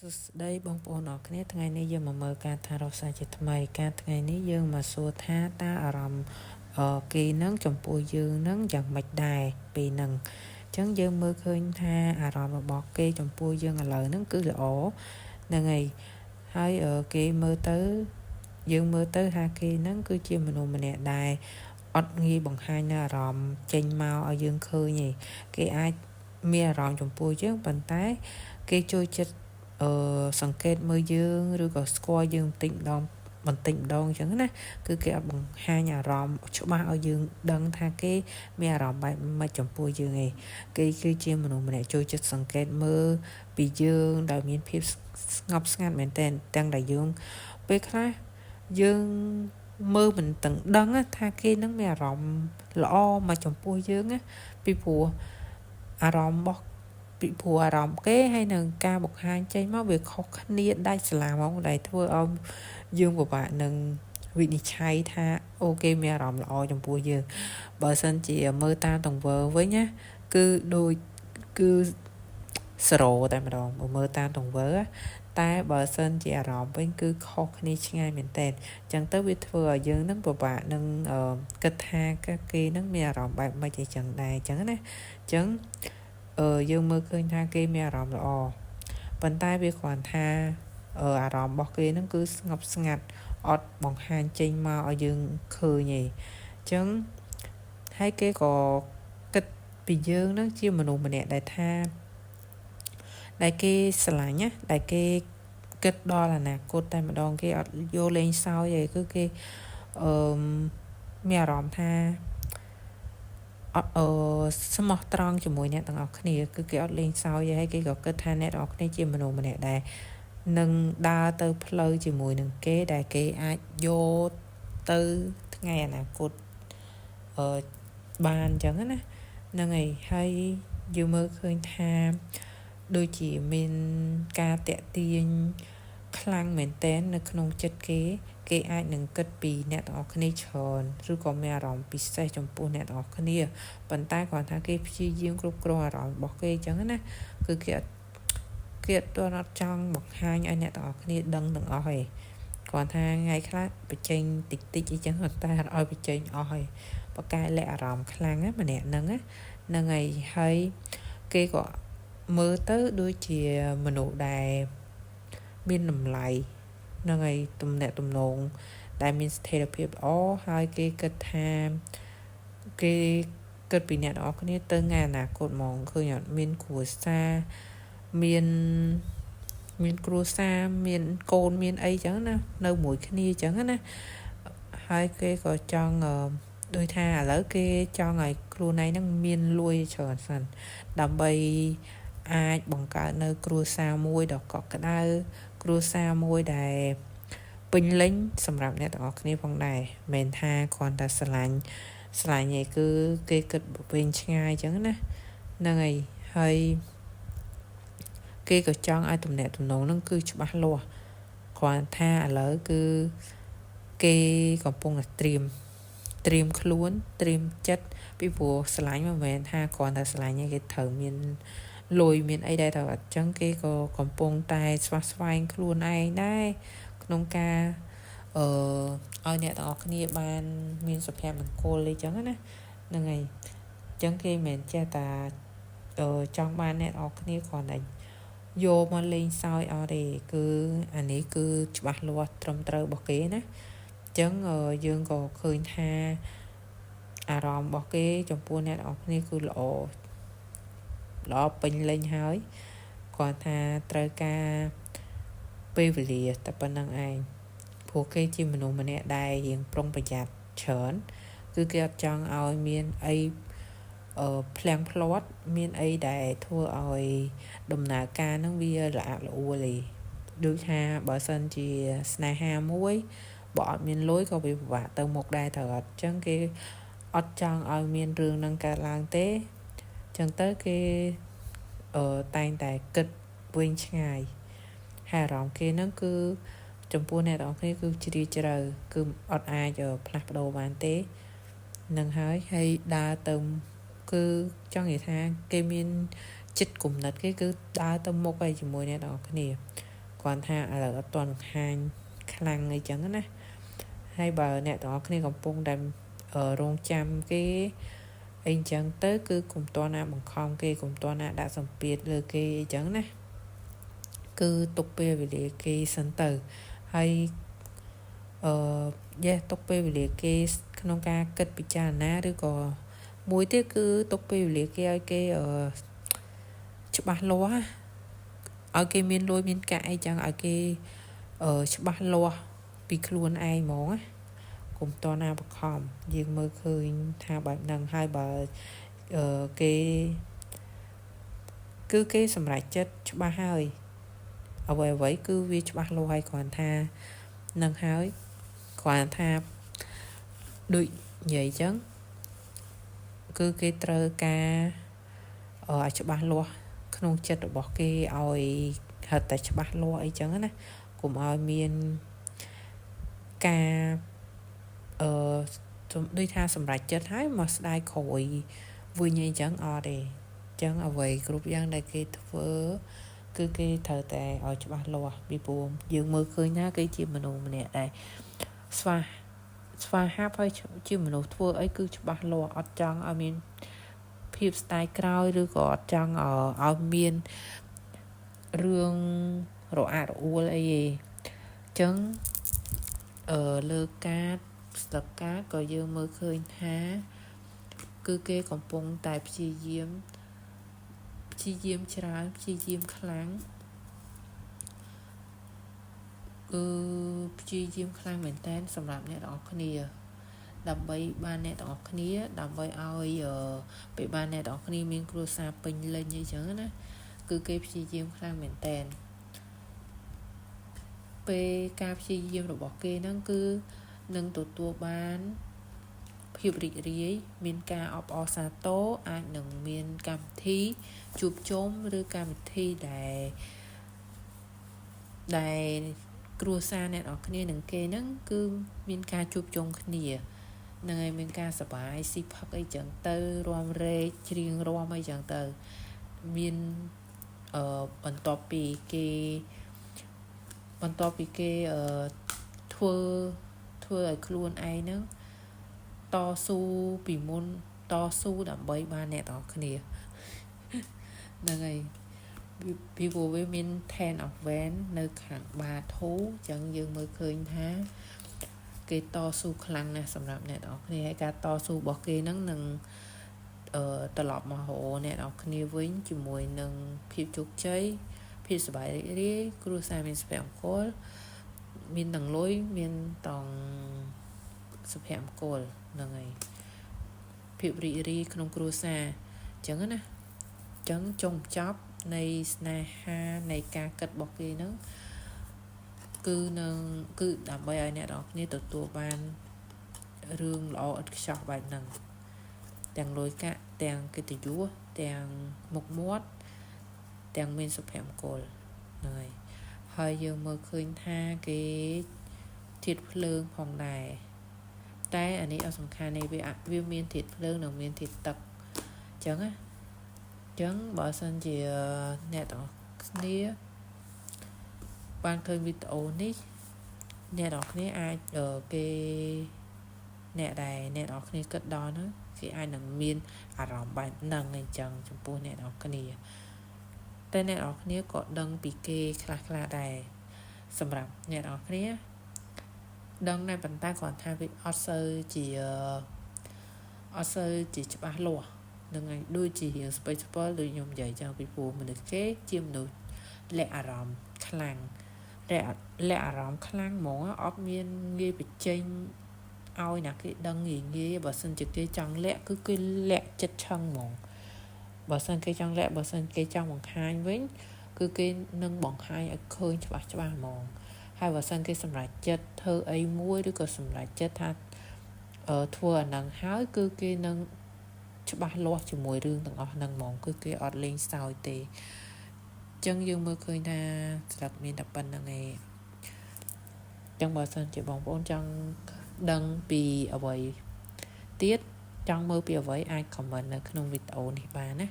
សួស្តីបងប្អូនអរគ្នាថ្ងៃនេះយើងមកមើលការថារកសារជាថ្មីការថ្ងៃនេះយើងមកសួរថាតើអារម្មណ៍គេនឹងចំពោះយើងនឹងយ៉ាងម៉េចដែរពេលហ្នឹងអញ្ចឹងយើងមើលឃើញថាអារម្មណ៍របស់គេចំពោះយើងឥឡូវហ្នឹងគឺល្អហ្នឹងហើយគេមើលទៅយើងមើលទៅថាគេហ្នឹងគឺជាមនុស្សម្នាក់ដែរអត់ងាយបង្ហាញនៅអារម្មណ៍ចេញមកឲ្យយើងឃើញទេគេអាចមានអារម្មណ៍ចំពោះយើងប៉ុន្តែគេចូលចិត្តសង្កេតមើលយើងឬក៏ស្គាល់យើងបន្តិចម្ដងអញ្ចឹងណាគឺគេអត់បង្ហាញអារម្មណ៍ច្បាស់ឲ្យយើងដឹងថាគេមានអារម្មណ៍បែបម៉េចចំពោះយើងឯងគេគឺជាមនុស្សម្នាក់ចូលចិត្តសង្កេតមើលពីយើងដោយមានភាពស្ងប់ស្ងាត់មែនទែនទាំងដែលយើងពេលខ្លះយើងមើលមិនទាំងដឹងថាគេនឹងមានអារម្មណ៍ល្អមកចំពោះយើងណាពីព្រោះអារម្មណ៍គេហើយនឹងការបង្ហាញចេញមកវាខុសគ្នាដាច់ស្រឡះហ្មងដែលធ្វើឲ្យយើងពិបាកនឹងវិនិច្ឆ័យថាអូគេមានអារម្មណ៍ល្អចំពោះយើងបើសិនជាមើលតាមទង្វើវិញណាគឺដូចគឺ0តែម្ដងមើលតាមទង្វើតែបើសិនជាអារម្មណ៍វិញគឺខុសគ្នាឆ្ងាយមែនតើអញ្ចឹងទៅវាធ្វើឲ្យយើងនឹងពិបាកនឹងគិតថាគេនឹងមានអារម្មណ៍បែបម៉េចអញ្ចឹងដែរអញ្ចឹងណាអញ្ចឹងយើងមើលឃើញថាគេមានអារម្មណ៍ល្អប៉ុន្តែវាគ្រាន់ថាអារម្មណ៍របស់គេហ្នឹងគឺស្ងប់ស្ងាត់អត់បង្ហាញចេញមកឲ្យយើងឃើញទេអញ្ចឹងហើយគេក៏គិតពីយើងហ្នឹងជាមនុស្សម្នាក់ដែលគេស្រឡាញ់ណាដែលគេគិតដល់អនាគតតែម្ដងគេអត់យកលេងសើចទេគឺគេមានអារម្មណ៍ថាស្មោះត្រង់ជាមួយអ្នកទាំងអស់គ្នាគឺគេអត់លេងសើចទេហើយគេក៏គិតថាអ្នកទាំងអស់គ្នាជាមនុស្សម្នាក់ដែលនឹងដើរទៅផ្លូវជាមួយនឹងគេដែលគេអាចយកទៅថ្ងៃអនាគតបានអញ្ចឹងណាហ្នឹងហើយយើងមើលឃើញថាដូចជាមានការតាក់ទាញខ្លាំងមែនទែននៅក្នុងចិត្តគេអាចនឹងគិតពីអ្នកទាំងអស់គ្នាច្រើនឬក៏មានអារម្មណ៍ពិសេសចំពោះអ្នកទាំងអស់គ្នាប៉ុន្តែគាត់ថាគេព្យាយាមគ្រប់គ្រងអារម្មណ៍របស់គេអញ្ចឹងណាគឺគេអត់ចង់បង្ហាញឲ្យអ្នកទាំងអស់គ្នាដឹងទាំងអស់ទេគាត់ថាថ្ងៃខ្លះបញ្ចេញតិចអញ្ចឹងតែអត់ឲ្យបញ្ចេញអស់ទេបកកែលក្ខអារម្មណ៍ខ្លាំងណាម្នាក់ហ្នឹងហើយគេក៏មើលទៅដូចជាមនុស្សដែលមានតម្លៃហ្នឹងហើយទំនាក់ទំនងដែលមានស្ថិរភាពល្អហើយគេគិតថាគេគិតពីអ្នកទាំងអស់គ្នាទៅថ្ងៃអនាគតហ្មងឃើញអត់មានគ្រួសារមានគ្រួសារមានកូនមានអីចឹងណានៅមួយគ្នាចឹងណាហើយគេក៏ចង់ដូចថាឥឡូវគេចង់ឲ្យខ្លួនឯងហ្នឹងមានលួយច្រើនសិនដើម្បីអាចបង្កើតនៅគ្រួសារមួយដ៏កក់ក្ដៅគ្រួសារមួយដែលពេញលេញសម្រាប់អ្នកទាំងអស់គ្នាផងដែរមិនថាគ្រាន់តែស្រឡាញ់ឯគឺគេគិតវិញឆ្ងាយអញ្ចឹងណាហ្នឹងហើយគេក៏ចង់ឲ្យទំនាក់ទំនងហ្នឹងគឺច្បាស់លាស់គ្រាន់ថាឥឡូវគឺគេកំពុងតែត្រៀមខ្លួនត្រៀមចិត្តពីព្រោះស្រឡាញ់មិនមែនថាគ្រាន់តែស្រឡាញ់ទេគេត្រូវមានលុយមានអីដែរតែអញ្ចឹងគេក៏កំពុងតែស្វែងខ្លួនឯងដែរក្នុងការឲ្យអ្នកទាំងអស់គ្នាបានមានសុភមង្គលអីចឹងណាហ្នឹងហើយអញ្ចឹងគេមិនមែនចេះតែចង់បានអ្នកទាំងអស់គ្នាគ្រាន់តែយកមកលេងសើចអត់ទេគឺអានេះគឺច្បាស់លាស់ត្រឹមត្រូវរបស់គេណាអញ្ចឹងយើងក៏ឃើញថាអារម្មណ៍របស់គេចំពោះអ្នកទាំងអស់គ្នាគឺល្អពេញលេញហើយគាត់ថាត្រូវការពេលវេលាតែប៉ុណ្្នឹងឯងព្រោះគេជាមនុស្សម្នាក់ដែលរៀងប្រុងប្រយ័ត្នច្រើនគឺគេអត់ចង់ឲ្យមានអីផ្លាំងផ្លាត់មានអីដែលធ្វើឲ្យដំណើរការហ្នឹងវាល្អាក់ល្អួលទេដូចថាបើសិនជាស្នេហាមួយបើអត់មានលុយក៏វាពិបាកទៅមុខដែរតើអត់អញ្ចឹងគេអត់ចង់ឲ្យមានរឿងហ្នឹងកើតឡើងទេអញ្ចឹងទៅគេតែងតែគិតវិញឆ្ងាយហើយអារម្មណ៍គេហ្នឹងគឺចំពោះអ្នកទាំងអស់គ្នាគឺជ្រាលជ្រៅគឺអត់អាចផ្លាស់ប្ដូរបានទេនឹងហើយដើរទៅគឺចង់និយាយថាគេមានចិត្តគំនិតគេគឺដើរទៅមុខហើយជាមួយអ្នកទាំងអស់គ្នា គាត់ថាឥឡូវអត់ទាន់បង្ហាញខ្លាំងអីចឹងណាហើយបើអ្នកទាំងអស់គ្នាកំពុងតែរងចាំគេអីចឹងទៅគឺកុំទាន់ណាបង្ខំគេកុំទាន់ណាដាក់សម្ពាធលើគេអីចឹងណាគឺទុកពេលវេលាគេសិនទៅហើយទុកពេលវេលាគេក្នុងការគិតពិចារណាឬក៏មួយទៀតគឺទុកពេលវេលាគេឲ្យគេច្បាស់លាស់ឲ្យគេមានលុយមានកាក់អីចឹងឲ្យគេច្បាស់លាស់ពីខ្លួនឯងហ្មងណាកុំតណាបង្ខំយើងមើលឃើញថាបែបហ្នឹងហើយបើគេគឺគេសម្រេចចិត្តច្បាស់ហើយអ្វីគឺវាច្បាស់លាស់ហើយគ្រាន់ថានឹងហើយគ្រាន់ថាដូចនិយាយចឹងគឺគេត្រូវការឲ្យច្បាស់លាស់ក្នុងចិត្តរបស់គេឲ្យហិតតែច្បាស់លាស់អីចឹងណាកុំឲ្យមានការដូចថាសម្រេចចិត្តហើយមកស្ដាយក្រោយវិញអីចឹងអត់ទេចឹងអ្វីគ្រប់យ៉ាងដែលគេធ្វើគឺគេត្រូវតែឲ្យច្បាស់លាស់ពីព្រោះយើងមើលឃើញថាគេជាមនុស្សម្នាក់ដែរស្វាហាប់ហើយជាមនុស្សធ្វើអីគឺច្បាស់លាស់អត់ចង់ឲ្យមានភាពស្ដាយក្រោយឬក៏អត់ចង់ឲ្យមានរឿងរអាក់រអួលអីទេចឹងលើការស្ដាប់ការក៏យើងមើលឃើញថាគឺគេកំពុងតែព្យាយាមច្រើនព្យាយាមខ្លាំងព្យាយាមខ្លាំងមែនតើសម្រាប់អ្នកទាំងអស់គ្នាដើម្បីបានអ្នកទាំងអស់គ្នាដើម្បីឲ្យពេលបានអ្នកទាំងអស់គ្នាមានគ្រួសារពេញលេញអីចឹងណាគឺគេព្យាយាមខ្លាំងមែនតើពេលការព្យាយាមរបស់គេហ្នឹងគឺនឹងទទួលបានភាពរីករាយមានការអបអរសាទរអាចនឹងមានកម្មវិធីជួបជុំឬកម្មវិធីដែលគ្រួសារអ្នកនរគ្នានឹងគេហ្នឹងគឺមានការជួបជុំគ្នានឹងឲ្យមានការសប្បាយស៊ីផឹកអីចឹងទៅរាំរែកច្រៀងរាំអីចឹងទៅមានបន្ទាប់ពីគេធ្វើឲ្យខ្លួនឯងហ្នឹងតស៊ូពីមុនតស៊ូដើម្បីបានអ្នកទាំងគ្នាហ្នឹងហើយពីព្រោះវាមាន ten of van នៅខាងបាធូចឹងយើងមើលឃើញថាគេតស៊ូខ្លាំងណាស់សម្រាប់អ្នកទាំងគ្នាហើយការតស៊ូរបស់គេហ្នឹងនឹងត្រឡប់មកហៅអ្នកទាំងគ្នាវិញជាមួយនឹងភាពជោគជ័យភាពសប្បាយរីករាយគ្រួសារមានសុភមង្គលមានទាំងលុយមានទាំងសុភមង្គលហ្នឹងហើយភាពរីករាយក្នុងគ្រួសារអញ្ចឹងណាអញ្ចឹងចុងចប់នៃស្នេហានៃការគិតរបស់គេហ្នឹងគឺដើម្បីឲ្យអ្នកនរគ្នាទទួលបានរឿងល្អឥតខ្ចោះបែបហ្នឹងទាំងលុយកាក់ទាំងកិត្តិយសទាំងមុខមាត់ទាំងមានសុភមង្គលហ្នឹងហើយយើងមើលឃើញថាគេធាតុភ្លើងផងដែរតែអានេះអត់សំខាន់ទេវាមានធាតុភ្លើងនិងមានធាតុទឹកអញ្ចឹងបើសិនជាអ្នកទាំងគ្នាបានឃើញវីដេអូនេះអ្នកទាំងគ្នាអាចគេអ្នកដែលអ្នកទាំងគ្នាគិតដល់ហ្នឹងគេអាចនឹងមានអារម្មណ៍បែបហ្នឹងអញ្ចឹងចំពោះអ្នកទាំងគ្នាតែអ្នកទាំងគ្នាក៏ដឹងពីគេខ្លះដែរសម្រាប់អ្នកទាំងគ្នាដឹងតែប៉ុន្តែគ្រាន់ថាវាអត់សូវជាច្បាស់លាស់នឹងឯងដូចជារៀងស្ពេចស្ពល់ដូចខ្ញុំនិយាយចឹងពីព្រោះមនុស្សគេជាមនុស្សលាក់អារម្មណ៍ខ្លាំងហ្មងអត់មានងាយបញ្ចេញឲ្យណាគេដឹងងាយបើសិនជាគេចង់លាក់គឺគេលាក់ចិត្តឆឹងហ្មងបើសិនគេចង់លាក់បើសិនគេចង់បង្ហាញវិញគឺគេនឹងបង្ហាញឲ្យឃើញច្បាស់ហ្មងហើយបើសិនគេសម្រេចចិត្តធ្វើអីមួយឬក៏សម្រេចចិត្តថាធ្វើអាហ្នឹងហើយគឺគេនឹងច្បាស់លាស់ជាមួយរឿងទាំងអស់ហ្នឹងហ្មងគឺគេអត់លេងសើចទេអញ្ចឹងយើងមើលឃើញថាស្រាប់មានតែប៉ុណ្្នឹងឯងអញ្ចឹងបើសិនជាបងប្អូនចង់ដឹងពីអ្វីទៀតចង់មើលពីអ្វីអាច comment នៅក្នុងវីដេអូនេះបានណា